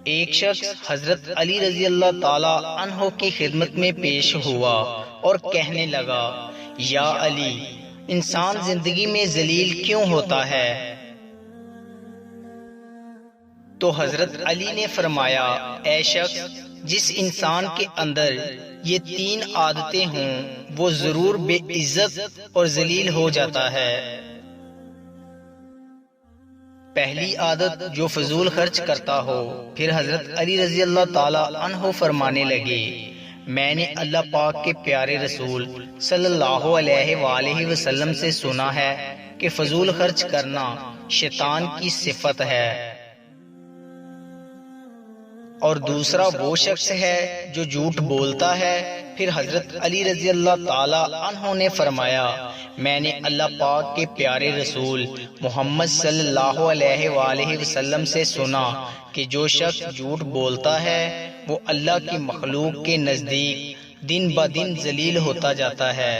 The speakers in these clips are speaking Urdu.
ایک شخص حضرت علی رضی اللہ تعالی عنہ کی خدمت میں پیش ہوا اور کہنے لگا، یا علی، انسان زندگی میں ذلیل کیوں ہوتا ہے؟ تو حضرت علی نے فرمایا، اے شخص، جس انسان کے اندر یہ تین عادتیں ہوں وہ ضرور بے عزت اور ذلیل ہو جاتا ہے۔ پہلی عادت، جو فضول خرچ کرتا ہو۔ پھر حضرت علی رضی اللہ تعالی عنہ فرمانے لگے، میں نے اللہ پاک کے پیارے رسول صلی اللہ علیہ وآلہ وسلم سے سنا ہے کہ فضول خرچ کرنا شیطان کی صفت ہے، اور دوسرا وہ شخص ہے جو جھوٹ بولتا ہے۔ پھر حضرت علی رضی اللہ تعالی عنہ نے فرمایا، میں نے اللہ پاک کے پیارے رسول محمد صلی اللہ علیہ وآلہ وسلم سے سنا کہ جو شخص جھوٹ بولتا ہے وہ اللہ کی مخلوق کے نزدیک دن بدن ذلیل ہوتا جاتا ہے۔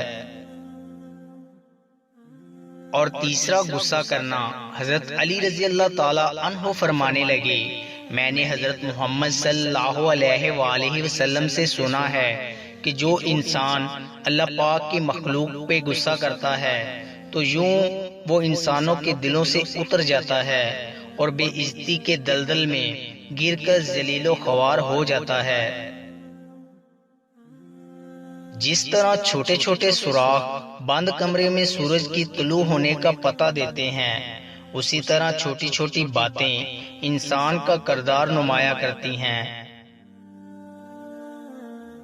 اور تیسرا، غصہ کرنا۔ حضرت علی رضی اللہ تعالی عنہ فرمانے لگے، میں نے حضرت محمد صلی اللہ علیہ وآلہ وسلم سے سنا ہے کہ جو انسان اللہ پاک کی مخلوق پہ غصہ کرتا ہے تو یوں وہ انسانوں کے دلوں سے اتر جاتا ہے اور بے عزتی کے دلدل میں گر کر ذلیل و خوار ہو جاتا ہے۔ جس طرح چھوٹے چھوٹے سوراخ بند کمرے میں سورج کی طلوع ہونے کا پتہ دیتے ہیں، اسی طرح چھوٹی چھوٹی باتیں انسان کا کردار نمایاں کرتی ہیں۔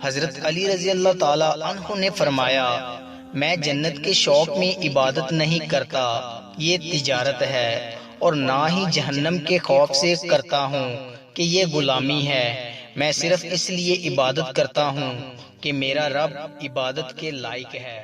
حضرت علی رضی اللہ تعالی عنہ نے فرمایا، میں جنت کے شوق میں عبادت نہیں کرتا، یہ تجارت ہے، اور نہ ہی جہنم کے خوف سے کرتا ہوں کہ یہ غلامی ہے۔ میں صرف اس لیے عبادت کرتا ہوں کہ میرا رب عبادت کے لائق ہے۔